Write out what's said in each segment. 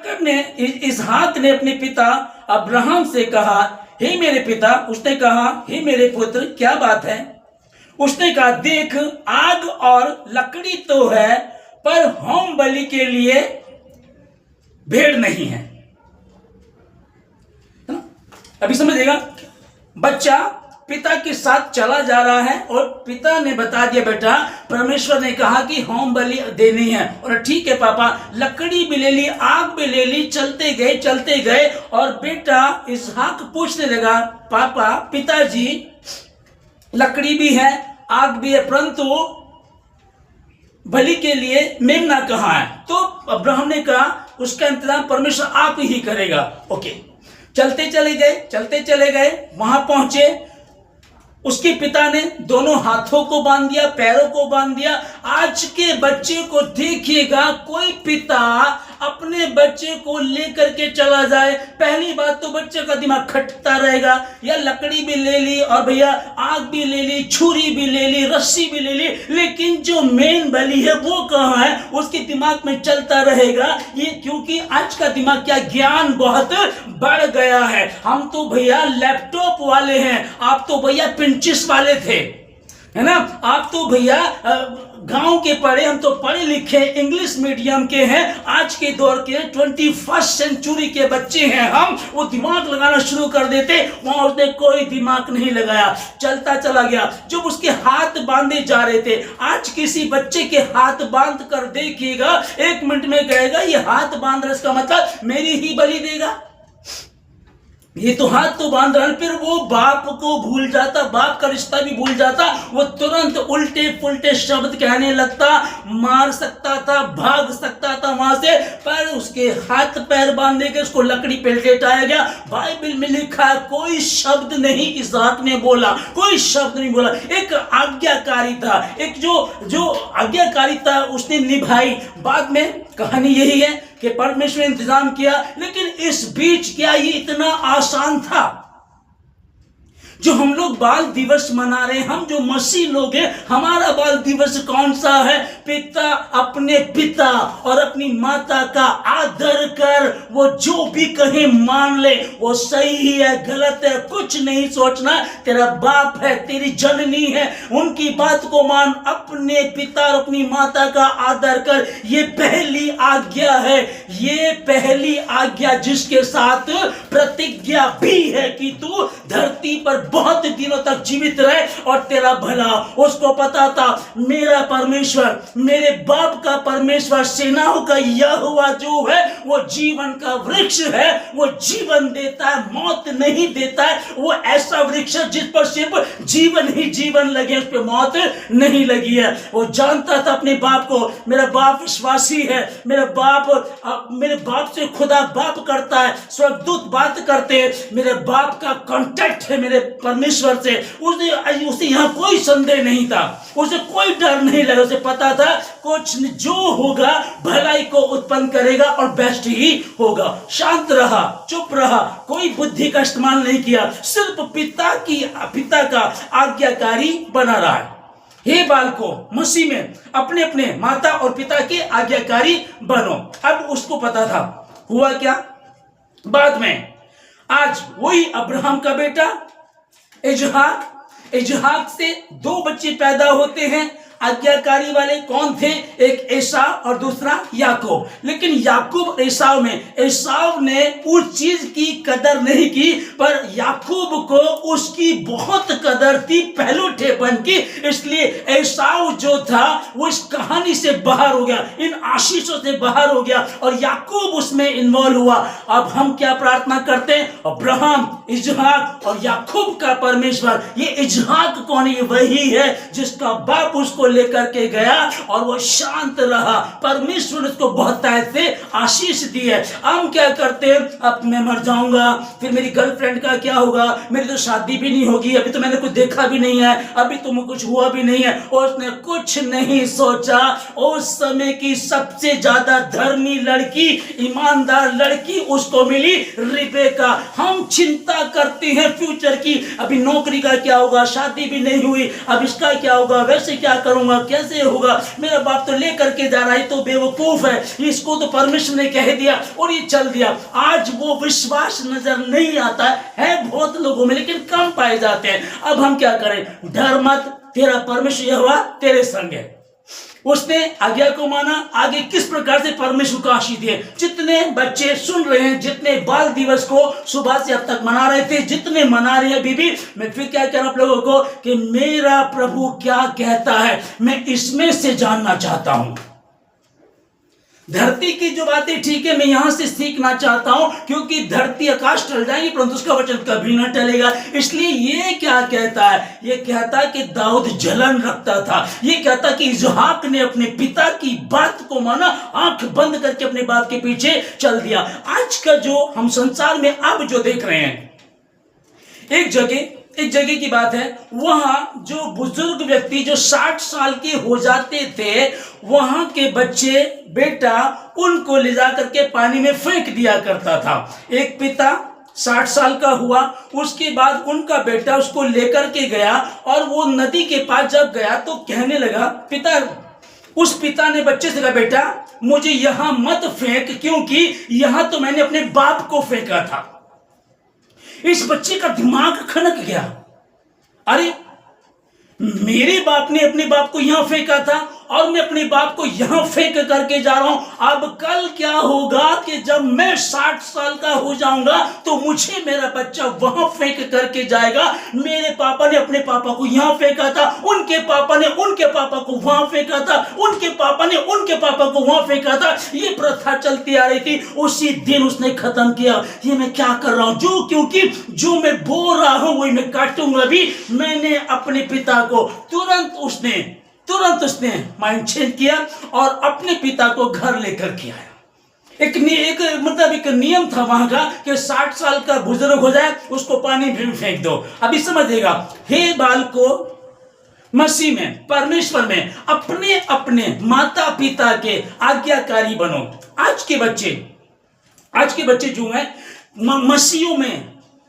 याकूब ने इसहाक ने अपने पिता अब्राहम से कहा, हे मेरे पिता। उसने कहा, हे मेरे पुत्र, क्या बात है? उसने कहा, देख, आग और लकड़ी तो है, पर होम बलि के लिए भेड़ नहीं है। अभी समझिएगा, बच्चा पिता के साथ चला जा रहा है और पिता ने बता दिया, बेटा परमेश्वर ने कहा कि होम बलि देनी है। और ठीक है पापा, लकड़ी भी ले ली, आग भी ले ली, चलते गए और बेटा इसहाक पूछने लगा, पापा, पिताजी, लकड़ी भी है, आग भी है, परंतु बलि के लिए मेमना कहाँ है? तो अब्राहम ने कहा, उसका इंतजाम परमेश्वर आप ही करेगा। ओके, चलते चले गए, वहां पहुंचे। उसके पिता ने दोनों हाथों को बांध दिया, पैरों को बांध दिया। आज के बच्चे को देखिएगा, कोई पिता अपने बच्चे को लेकर के चला जाए, पहली बात तो बच्चे का दिमाग खटता रहेगा, या लकड़ी भी ले ली और भैया आग भी ले ली, छुरी भी ले ली, रस्सी भी ले ली, लेकिन जो मेन बलि है वो कहाँ है? उसके दिमाग में चलता रहेगा ये, क्योंकि आज का दिमाग क्या, ज्ञान बहुत बढ़ गया है। हम तो भैया लैपटॉप वाले हैं, आप तो भैया पिंचिस वाले थे, है ना? आप तो भैया गांव के पढ़े, हम तो पढ़े लिखे इंग्लिश मीडियम के हैं। आज के दौर के 21st सेंचुरी के बच्चे हैं हम। वो दिमाग लगाना शुरू कर देते, वहां उसने कोई दिमाग नहीं लगाया, चलता चला गया। जब उसके हाथ बांधे जा रहे थे, आज किसी बच्चे के हाथ बांध कर देखिएगा, 1 मिनट में कहेगा ये हाथ बांध रहा, इसका मतलब मेरी ही बलि देगा। ये तो हाथ तो बांध रहा है, फिर वो बाप को भूल जाता, बाप का रिश्ता भी भूल जाता, वो तुरंत उल्टे पुल्टे शब्द कहने लगता, मार सकता था, भाग सकता था वहां से, पर उसके हाथ पैर बांधे के उसको लकड़ी पे लेटाया गया। बाइबल में लिखा है, कोई शब्द नहीं इसहाक ने बोला, कोई शब्द नहीं बोला। एक आज्ञाकारी था, एक जो आज्ञाकारिता उसने निभाई। बाद में कहानी यही है कि परमेश्वर ने इंतजाम किया, लेकिन इस बीच क्या ये इतना आसान था? जो हम लोग बाल दिवस मना रहे हैं, हम जो मसीह लोग हैं, हमारा बाल दिवस कौन सा है? पिता अपने पिता और अपनी माता का आदर कर, वो जो भी कहे मान ले, वो सही है गलत है कुछ नहीं सोचना। तेरा बाप है, तेरी जननी है, उनकी बात को मान, अपने पिता और अपनी माता का आदर कर। ये पहली आज्ञा है, ये पहली आज्ञा जिसके साथ प्रतिज्ञा भी है कि तू धरती पर बहुत दिनों तक जीवित रहे और तेरा भला। उसको पता था मेरा परमेश्वर, मेरे बाप का परमेश्वर, सेनाओं का यहोवा जो है वो जीवन का वृक्ष है, वो जीवन देता है, मौत नहीं देता है। वो ऐसा वृक्ष है जिस पर सिर्फ जीवन ही जीवन लगे, उस पर मौत नहीं लगी है। वो जानता था अपने बाप को, मेरा बाप विश्वासी है, मेरे बाप से खुदा बाप करता है, स्वर्गदूत बात करते हैं, मेरे बाप का कांटेक्ट है मेरे परमेश्वर से। उसे यहाँ कोई संदेह नहीं था, उसे कोई डर नहीं लगा। उसे पता था कुछ जो होगा भलाई को उत्पन्न करेगा और बेस्ट ही होगा। शांत रहा, चुप रहा, कोई बुद्धि का इस्तेमाल नहीं किया, सिर्फ पिता का आज्ञाकारी बना रहा है। हे बालकों, मसीह में अपने अपने माता और पिता के आज्ञाकारी बनो। अब उसको पता था, हुआ क्या बाद में? आज वही अब्राहम का बेटा इजहाक से 2 बच्चे पैदा होते हैं। आज्ञाकारी वाले कौन थे? एक एसाव और दूसरा याकूब। लेकिन याकूब और एसाव में एसाव ने उस चीज की कदर नहीं की, पर याकूब को उसकी बहुत कदर थी, पहलूठेपन की। इसलिए एसाव जो था वो इस कहानी से बाहर हो गया, इन आशीषों से बाहर हो गया और याकूब उसमें इन्वॉल्व हुआ। अब हम क्या प्रार्थना करते हैं? अब्राहम, इजहाक और याकूब का परमेश्वर। ये इजहाक कौन है? वही है जिसका बाप उसको लेकर के गया और वो शांत रहा। परमेश्वर ने उसको बहुत तरह से आशीष दी है। हम क्या करते हैं? अब मैं मर जाऊंगा, फिर मेरी गर्लफ्रेंड का क्या होगा, मेरी तो शादी भी नहीं होगी, अभी तो मैंने कुछ देखा भी नहीं है, अभी तो मुझे कुछ हुआ भी नहीं है। और उसने कुछ नहीं सोचा। उस समय की सबसे ज्यादा धर्मी लड़की, ईमानदार लड़की उसको मिली, रिबेका। हम चिंता करते हैं फ्यूचर की, अभी नौकरी का क्या होगा, शादी भी नहीं हुई, अब इसका क्या होगा, वैसे क्या करूं, करूंगा, कैसे होगा, मेरा बाप तो ले करके जा रहा है, तो बेवकूफ है, इसको तो परमेश्वर ने कह दिया और ये चल दिया। आज वो विश्वास नजर नहीं आता है बहुत लोगों में, लेकिन कम पाए जाते हैं। अब हम क्या करें? डर मत, तेरा परमेश्वर यहोवा तेरे संग है। उसने आज्ञा को माना, आगे किस प्रकार से परमेश्वर को आशीष दिए। जितने बच्चे सुन रहे हैं, जितने बाल दिवस को सुबह से अब तक मना रहे थे, जितने मना रहे हैं बीबी, मैं फिर क्या कह रहा हूं आप लोगों को कि मेरा प्रभु क्या कहता है, मैं इसमें से जानना चाहता हूं। धरती की जो बातें ठीक है, मैं यहां से सीखना चाहता हूं, क्योंकि धरती आकाश टल जाएंगे परंतु उसका वचन कभी ना टलेगा। इसलिए ये क्या कहता है? ये कहता कि दाऊद जलन रखता था, ये कहता कि इसहाक ने अपने पिता की बात को माना, आंख बंद करके अपने बाप के पीछे चल दिया। आज का जो हम संसार में अब जो देख रहे हैं, एक जगह की बात है, वहां जो बुजुर्ग व्यक्ति जो 60 साल के हो जाते थे, वहां के बच्चे बेटा उनको ले जा करके पानी में फेंक दिया करता था। एक पिता 60 साल का हुआ, उसके बाद उनका बेटा उसको लेकर के गया और वो नदी के पास जब गया तो कहने लगा, उस पिता ने बच्चे से कहा, बेटा मुझे यहां मत फेंक, क्योंकि यहां तो मैंने अपने बाप को फेंका था। इस बच्चे का दिमाग खनक गया, अरे मेरे बाप ने अपने बाप को यहां फेंका था और मैं अपने बाप को यहां फेंक करके जा रहा हूं। अब कल क्या होगा कि जब मैं 60 साल का हो जाऊंगा तो मुझे मेरा बच्चा वहां फेंक करके जाएगा। मेरे पापा ने अपने पापा को यहां फेंका था, उनके पापा ने उनके पापा को वहां फेंका था, उनके पापा ने उनके पापा को वहां फेंका था। ये प्रथा चलती आ रही थी। उसी दिन उसने खत्म किया, ये मैं क्या कर रहा हूं, क्योंकि जो मैं बोल रहा हूं वही मैं काटूंगा भी। मैंने अपने पिता को तुरंत उसने माइंड चेंज किया और अपने पिता को घर लेकर के आया। एक नियम था वहां का कि 60 साल का बुजुर्ग हो जाए उसको पानी में फेंक दो। अभी समझिएगा, हे बाल को मसीह में, परमेश्वर में अपने अपने माता पिता के आज्ञाकारी बनो। आज के बच्चे जो हैं मसीहों में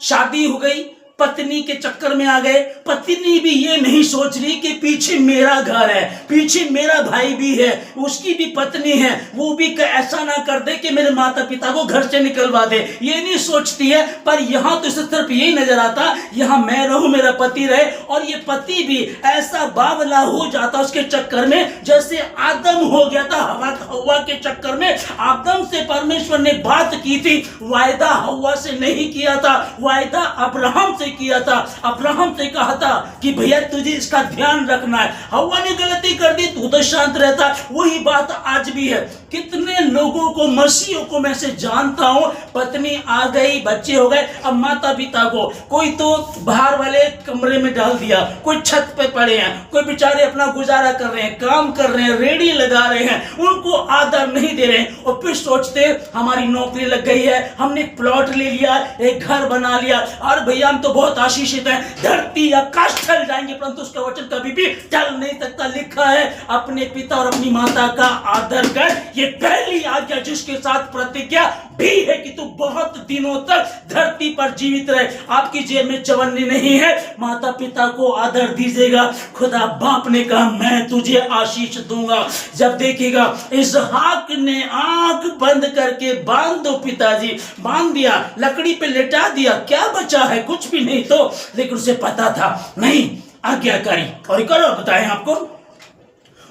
शादी हो गई, पत्नी के चक्कर में आ गए। पत्नी भी ये नहीं सोच रही कि पीछे मेरा घर है, पीछे मेरा भाई भी है, उसकी भी पत्नी है, वो भी ऐसा ना कर दे कि मेरे माता पिता को घर से निकलवा दे, ये नहीं सोचती है। पर यहां तो सिर्फ यही नजर आता, यहां मैं रहूं, मेरा पति रहे। और ये पति भी ऐसा बावला हो जाता उसके चक्कर में, जैसे आदम हो गया था हवा के चक्कर में। आदम से परमेश्वर ने बात की थी, वायदा हवा से नहीं किया था, वायदा अब्राहम किया था। अब्राहम से कहा था कि भैया तुझे इसका ध्यान रखना है। हवा ने गलती कर दी, तू तो शांत रहता। वही बात आज भी है। कितने लोगों को, मसीहों को मैं से जानता हूं, पत्नी आ गई, बच्चे हो गए, अब माता पिता को कोई तो बाहर वाले कमरे में डाल दिया, कोई छत पे पड़े हैं, कोई बेचारे अपना गुजारा कर रहे हैं, काम कर रहे हैं, रेडी लगा रहे हैं, उनको आदर नहीं दे रहे हैं। और फिर सोचते हमारी नौकरी लग गई है, हमने प्लॉट ले लिया, एक घर बना लिया, और भैया हम तो बहुत आशीषित है, धरती आकाश टल जाएंगे परंतु उसका वचन कभी भी टल नहीं सकता। लिखा है अपने पिता और अपनी माता का आदर कर, ये पहली आज्ञा जिसके साथ प्रतिज्ञा भी है कि तू बहुत दिनों तक धरती पर जीवित रहे। आपकी जेब में चवन्नी नहीं है, माता पिता को आदर दीजिएगा। खुदा बाप ने कहा मैं तुझे आशीष दूंगा। जब देखिएगा इसहाक ने आंख बंद करके बांध दो पिताजी, बांध दिया, लकड़ी पे लेटा दिया, क्या बचा है, कुछ भी नहीं तो। लेकिन उसे पता था नहीं, आज्ञाकारी। और एक और बताएं आपको,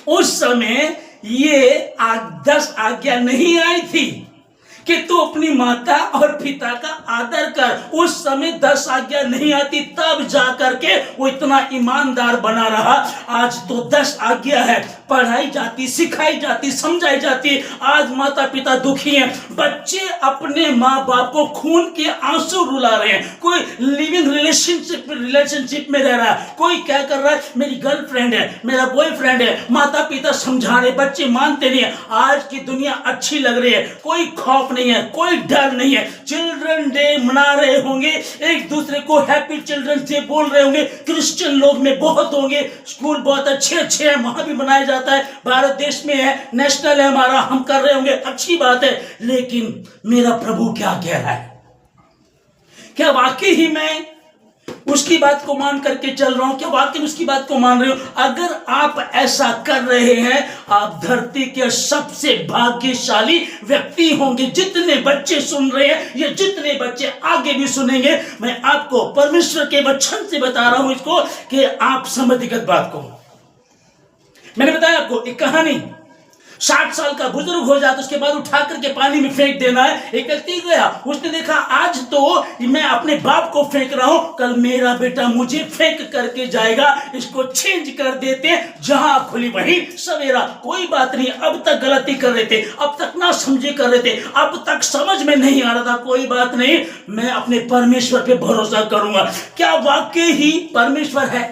उस समय ये 10 आज्ञा नहीं आई थी कि तू अपनी माता और पिता का आदर कर। उस समय 10 आज्ञा नहीं आती, तब जाकर के वो इतना ईमानदार बना रहा। आज तो 10 आज्ञा है, पढ़ाई जाती, सिखाई जाती, समझाई जाती। आज माता पिता दुखी हैं, बच्चे अपने माँ बाप को खून के आंसू रुला रहे हैं। कोई लिविंग रिलेशनशिप में रह रहा है, कोई क्या कर रहा है, मेरी गर्लफ्रेंड है, मेरा बॉयफ्रेंड है, माता पिता समझा रहे, बच्चे मानते नहीं है। आज की दुनिया अच्छी लग रही है, कोई खौफ नहीं है, कोई डर नहीं है। चिल्ड्रन डे मना रहे होंगे, एक दूसरे को हैप्पी चिल्ड्रन डे बोल रहे होंगे, क्रिश्चियन लोग में बहुत होंगे, स्कूल बहुत अच्छे हैं, वहां भी मनाया जाता है, भारत देश में है, नेशनल है हमारा, हम कर रहे होंगे, अच्छी बात है। लेकिन मेरा प्रभु क्या कह रहा है? क्या वाकई ही मैं उसकी बात को मान करके चल रहा हूं, क्या वाकई उसकी बात को मान रहे हो? अगर आप ऐसा कर रहे हैं, आप धरती के सबसे भाग्यशाली व्यक्ति होंगे। जितने बच्चे सुन रहे हैं, ये जितने बच्चे आगे भी सुनेंगे, मैं आपको परमेश्वर के वचन से बता रहा हूं इसको, कि आप समझगत बात को। मैंने बताया आपको एक कहानी, 60 साल का बुजुर्ग हो जाता, उसके बाद उठा करके पानी में फेंक देना है। एक व्यक्ति गया, उसने देखा आज तो मैं अपने बाप को फेंक रहा हूं, कल मेरा बेटा मुझे फेंक करके जाएगा, इसको चेंज कर देते हैं, जहां खुली वहीं सवेरा। कोई बात नहीं, अब तक गलती कर रहे थे, अब तक ना समझे कर रहे थे, अब तक समझ में नहीं आ रहा था, कोई बात नहीं, मैं अपने परमेश्वर पे भरोसा करूंगा। क्या वाकई ही परमेश्वर है?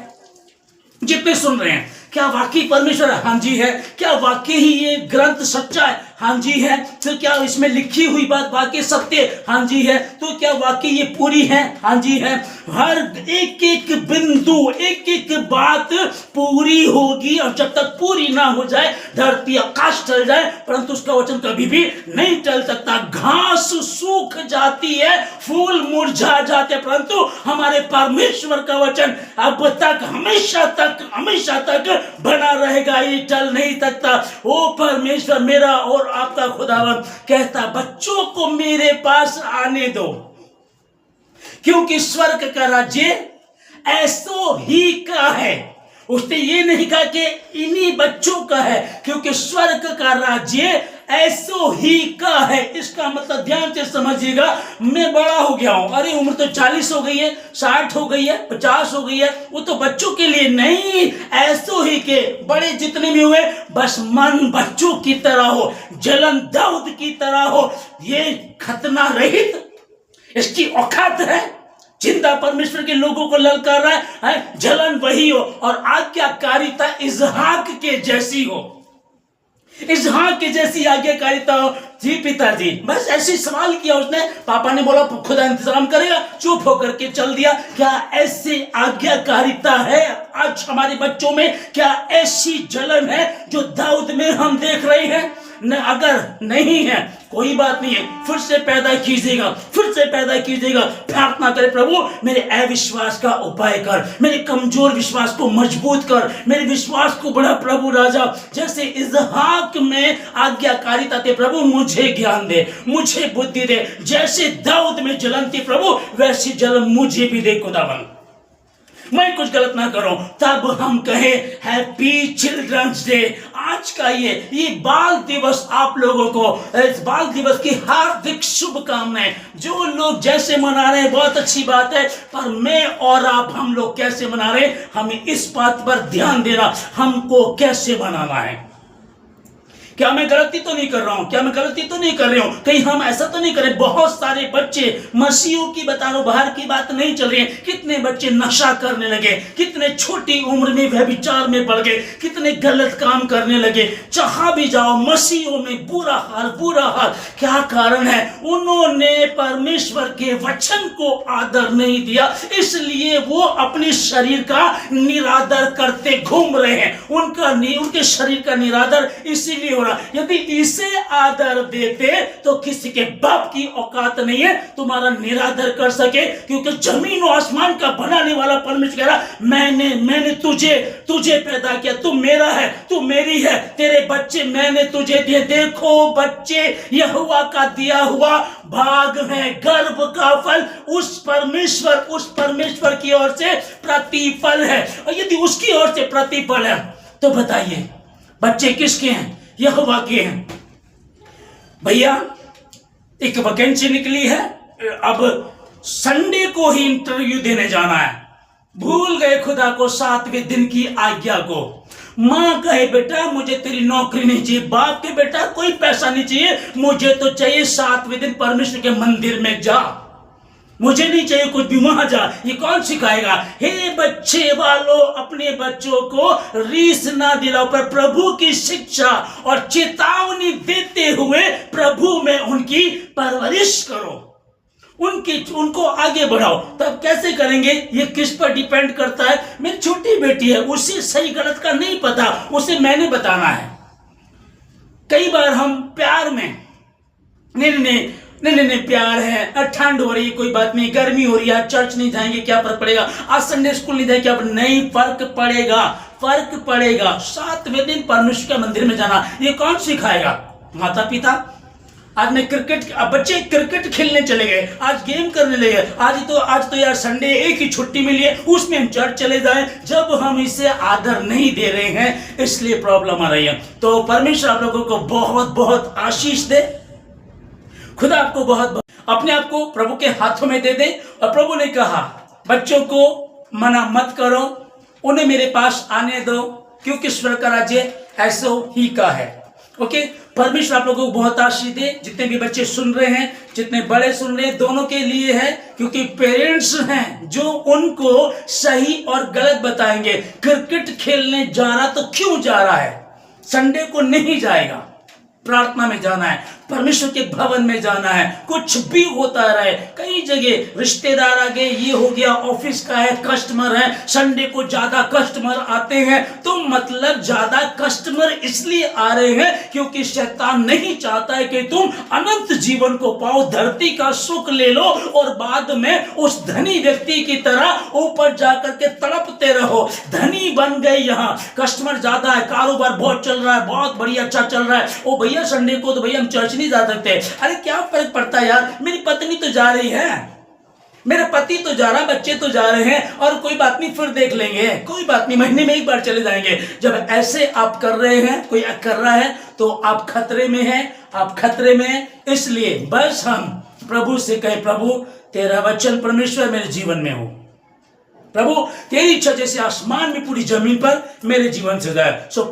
जितने सुन रहे हैं, क्या वाकई परमेश्वर है? हाँ जी है। क्या वाकई ही ये ग्रंथ सच्चा है? हाँ जी है। तो क्या इसमें लिखी हुई बात वाकई सत्य है? हाँ जी है। तो क्या वाकई ये पूरी है? हाँ जी है। हर एक एक बिंदु, एक एक बात पूरी होगी, और जब तक पूरी ना हो जाए धरती आकाश टल जाए, परंतु उसका वचन कभी भी नहीं टल सकता। घास सूख जाती है, फूल मुरझा जाते, परंतु हमारे परमेश्वर का वचन अब तक हमेशा तक बना रहेगा, ये टल नहीं सकता। ओ परमेश्वर मेरा और आपका खुदावन कहता, बच्चों को मेरे पास आने दो, क्योंकि स्वर्ग का राज्य ऐसो ही का है। उसने ये नहीं कहा कि इन्हीं बच्चों का है, क्योंकि स्वर्ग का राज्य ऐसो ही का है। इसका मतलब ध्यान से समझिएगा, मैं बड़ा हो गया हूं, अरे उम्र तो 40 हो गई है, 60 हो गई है, 50 हो गई है, वो तो बच्चों के लिए नहीं, ऐसो ही के बड़े जितने भी हुए, बस मन बच्चों की तरह हो, जलन दाऊद की तरह हो, ये खतना रहित, इसकी औकात है, जिंदा परमेश्वर के लोगों को ललकार रहा है, जलन वही हो, और आज्ञाकारिता इसहाक के जैसी हो, इसहाक के जैसी आज्ञाकारिता हो। जी पिताजी, बस ऐसे सवाल किया उसने, पापा ने बोला खुदा इंतजाम करेगा, चुप होकर के चल दिया। क्या ऐसे आज्ञाकारिता है आज हमारे बच्चों में? क्या ऐसी जलन है जो दाऊद में हम देख रहे हैं? न, अगर नहीं है कोई बात नहीं है, फिर से पैदा कीजिएगा, फिर से पैदा कीजिएगा। प्रार्थना करें, प्रभु मेरे अविश्वास का उपाय कर, मेरे कमजोर विश्वास को मजबूत कर, मेरे विश्वास को बढ़ा प्रभु राजा। जैसे इसहाक में आज्ञाकारिता थे, प्रभु मुझे ज्ञान दे, मुझे बुद्धि दे। जैसे दाऊद में जलन थी प्रभु, वैसी जलन मुझे भी दे खुदावन, मैं कुछ गलत ना करूं, तब हम कहें हैप्पी चिल्ड्रंस डे। आज का ये बाल दिवस, आप लोगों को इस बाल दिवस की हार्दिक शुभकामनाएं। जो लोग जैसे मना रहे हैं बहुत अच्छी बात है, पर मैं और आप, हम लोग कैसे मना रहे हैं, हमें इस बात पर ध्यान देना, हमको कैसे मनाना है। क्या मैं गलती तो नहीं कर रहा हूं? क्या मैं गलती तो नहीं कर रही हूं? कहीं हम ऐसा तो नहीं करें? बहुत सारे बच्चे, मसीहों की बता रहा हूं, बाहर की बात नहीं चल रही है, कितने बच्चे नशा करने लगे, कितने छोटी उम्र में व्यभिचार में पड़ गए, कितने गलत काम करने लगे। जहां भी जाओ मसीहों में बुरा हाल, बुरा हाल। क्या कारण है? उन्होंने परमेश्वर के वचन को आदर नहीं दिया, इसलिए वो अपने शरीर का निरादर करते घूम रहे हैं। उनके शरीर का निरादर इसीलिए। यदि इसे आदर देते तो किसी के बाप की औकात नहीं है तुम्हारा निरादर कर सके, क्योंकि जमीन और आसमान का बनाने वाला परमेश्वर कह रहा, मैंने तुझे पैदा किया, तू मेरा है, तू मेरी है, तेरे बच्चे मैंने तुझे दिए। देखो बच्चे यहोवा का दिया हुआ भाग है, गर्भ का फल उस परमेश्वर की ओर से प्रतिफल है। और यदि उसकी ओर से प्रतिफल है तो बताइए बच्चे किसके हैं? यहोवा के हैं। भैया एक वैकेंसी निकली है, अब संडे को ही इंटरव्यू देने जाना है, भूल गए खुदा को 7वें दिन की आज्ञा को। मां कहे बेटा मुझे तेरी नौकरी नहीं चाहिए, बाप के बेटा कोई पैसा नहीं चाहिए, मुझे तो चाहिए 7वें दिन परमेश्वर के मंदिर में जा, मुझे नहीं चाहिए कुछ भी, वहां जा। ये कौन सिखाएगा? हे बच्चे वालों, अपने बच्चों को रीस ना दिलाओ, पर प्रभु की शिक्षा और चेतावनी देते हुए प्रभु में उनकी परवरिश करो, उनको आगे बढ़ाओ। तब कैसे करेंगे? ये किस पर डिपेंड करता है? मेरी छोटी बेटी है, उसे सही गलत का नहीं पता, उसे मैंने बताना है। कई बार हम प्यार में नहीं नहीं, प्यार है, ठंड हो रही है कोई बात नहीं, गर्मी हो रही है, चर्च नहीं जाएंगे क्या फर्क पड़ेगा, आज संडे स्कूल नहीं जाएंगे क्या नहीं, फर्क पड़ेगा। 7वें दिन परमेश्वर के मंदिर में जाना ये कौन सिखाएगा? माता पिता। आज मैं बच्चे क्रिकेट खेलने चले गए, आज गेम करने लगे, आज तो यार संडे एक ही छुट्टी मिली है, उसमें हम चर्च चले जाएं। जब हम इसे आदर नहीं दे रहे हैं इसलिए प्रॉब्लम आ रही है। तो परमेश्वर आप लोगों को बहुत बहुत आशीष दे, खुदा आपको बहुत अपने आप को प्रभु के हाथों में दे दे। और प्रभु ने कहा बच्चों को मना मत करो, उन्हें मेरे पास आने दो, क्योंकि स्वर्ग का राज्य ऐसा ही का है। ओके, परमेश्वर आप लोगों को बहुत आशीष दे। जितने भी बच्चे सुन रहे हैं, जितने बड़े सुन रहे हैं, दोनों के लिए है, क्योंकि पेरेंट्स हैं जो उनको सही और गलत बताएंगे। क्रिकेट खेलने जा रहा तो क्यों जा रहा है, संडे को नहीं जाएगा, प्रार्थना में जाना है, परमेश्वर के भवन में जाना है। कुछ भी होता रहे, कई जगह रिश्तेदार आ गए, ये हो गया, ऑफिस का है, कस्टमर है, संडे को ज्यादा कस्टमर आते हैं, तो मतलब ज्यादा कस्टमर इसलिए आ रहे हैं क्योंकि शैतान नहीं चाहता है कि तुम अनंत जीवन को पाओ, धरती का सुख ले लो और बाद में उस धनी व्यक्ति की तरह ऊपर जाकर के तड़पते रहो। धनी बन गए, यहाँ कस्टमर ज्यादा है, कारोबार बहुत चल रहा है, बहुत बढ़िया अच्छा चल रहा है, ओ भैया संडे को तो भैया हम चर्च नहीं जा सकते। अरे क्या फर्क पड़ता है यार, मेरी पत्नी तो जा रही है, मेरा पति तो जा रहा, बच्चे तो जा रहे हैं, और कोई बात नहीं फिर देख लेंगे, कोई बात नहीं महीने में एक बार चले जाएंगे। जब ऐसे आप कर रहे हैं, कोई कर रहा है, तो आप खतरे में हैं, आप खतरे में हैं। इसलिए बस हम प्रभु से कहें, प्रभु तेरा वचन परमेश्वर मेरे जीवन में हो, प्रभु तेरी इच्छा जैसे आसमान में पूरी जमीन पर मेरे जीवन से जाए। सो